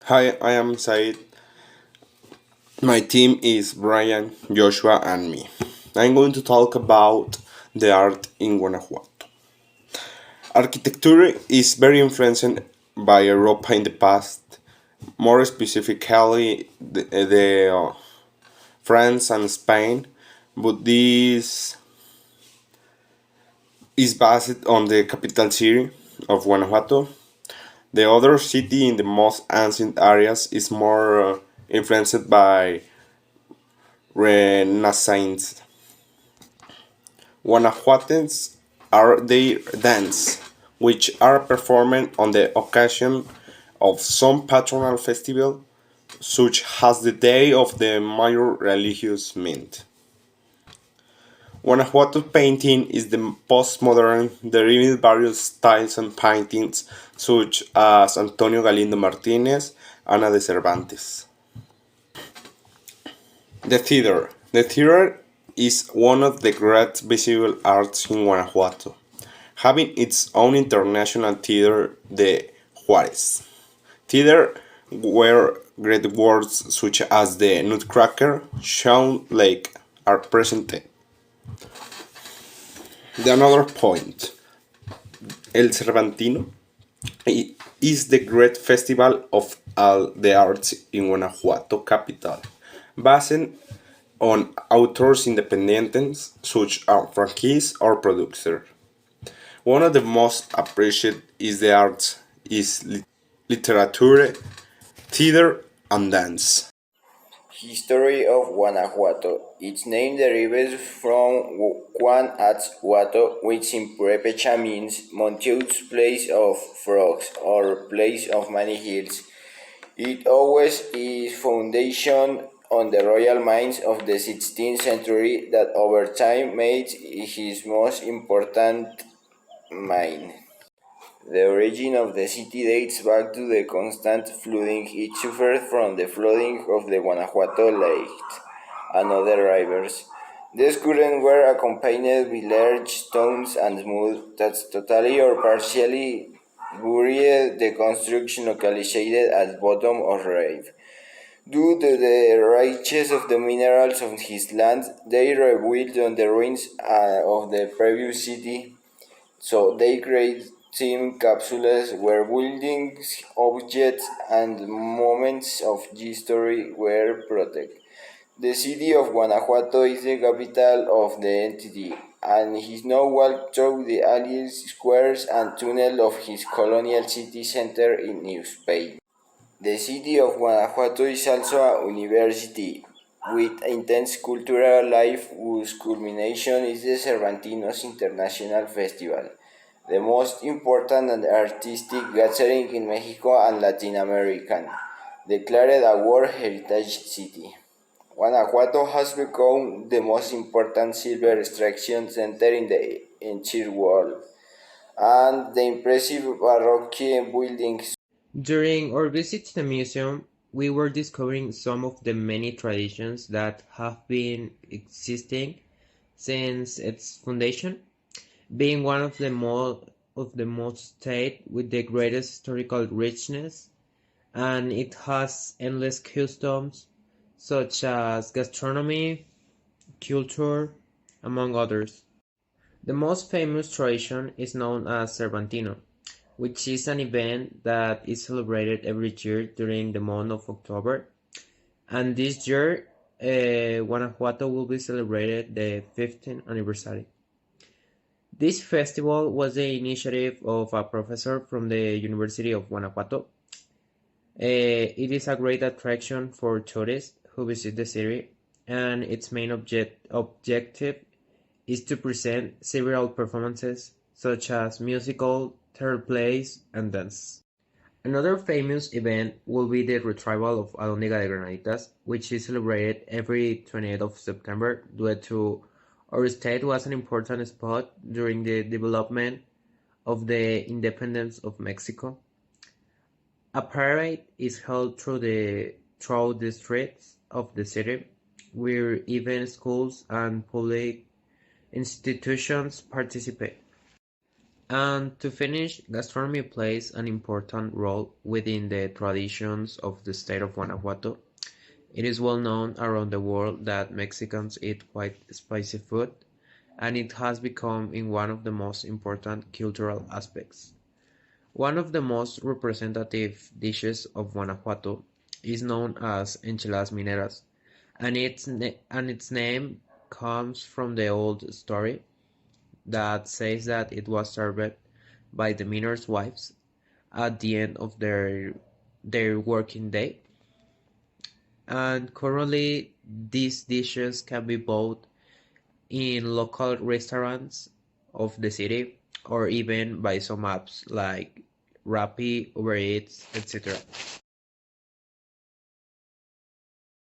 Hi, I am Said. My team is Brian, Joshua, and me. I'm going to talk about the art in Guanajuato. Architecture is very influenced by Europa in the past, more specifically the France and Spain, but this is based on the capital city of Guanajuato. The other city in the most ancient areas is more influenced by Renaissance. Guanajuatans are their dance, which are performed on the occasion of some patronal festival, such as the day of the major religious mint. Guanajuato painting is the postmodern, deriving various styles and paintings such as Antonio Galindo Martinez, Ana de Cervantes. The theater. The theater is one of the great visual arts in Guanajuato, having its own international theater, the Juarez. Theater where great works such as the Nutcracker, Shaun Lake are presented. The another point, El Cervantino, is the great festival of all the arts in Guanajuato capital, based on authors independents such as franchise or producer. One of the most appreciated is the arts is literature, theater, and dance. History of Guanajuato. Its name derives from Guanajuato, which in Purépecha means Monteut's place of frogs or place of many hills. It always is foundation on the royal mines of the 16th century that over time made his most important mine. The origin of the city dates back to the constant flooding it suffered from the flooding of the Guanajuato Lake and other rivers. These currents were accompanied with large stones and mud that totally or partially buried the construction localized at bottom of rive. Due to the richness of the minerals of his land, they rebuilt on the ruins of the previous city, so they create time capsules where buildings, objects, and moments of history were protected. The city of Guanajuato is the capital of the entity, and he now walked through the alleys, squares, and tunnels of his colonial city center in New Spain. The city of Guanajuato is also a university with intense cultural life whose culmination is the Cervantinos International Festival, the most important and artistic gathering in Mexico and Latin America, declared a World Heritage City. Guanajuato has become the most important silver extraction center in the entire world, and the impressive Baroque buildings. During our visit to the museum, we were discovering some of the many traditions that have been existing since its foundation, being one of the most state with the greatest historical richness, and it has endless customs such as gastronomy, culture, among others. The most famous tradition is known as Cervantino, which is an event that is celebrated every year during the month of October. And this year, Guanajuato will be celebrated the 15th anniversary. This festival was the initiative of a professor from the University of Guanajuato. It is a great attraction for tourists who visit the city, and its main objective is to present several performances such as musical, theater plays, and dance. Another famous event will be the retrieval of Alhóndiga de Granaditas, which is celebrated every 28th of September due to our state was an important spot during the development of the independence of Mexico. A parade is held through the streets of the city, where even schools and public institutions participate. And to finish, gastronomy plays an important role within the traditions of the state of Guanajuato. It is well known around the world that Mexicans eat quite spicy food, and it has become in one of the most important cultural aspects. One of the most representative dishes of Guanajuato is known as enchiladas mineras, and its name comes from the old story that says that it was served by the miners' wives at the end of their working day. And currently, these dishes can be bought in local restaurants of the city or even by some apps like Rappi, Uber Eats, etc.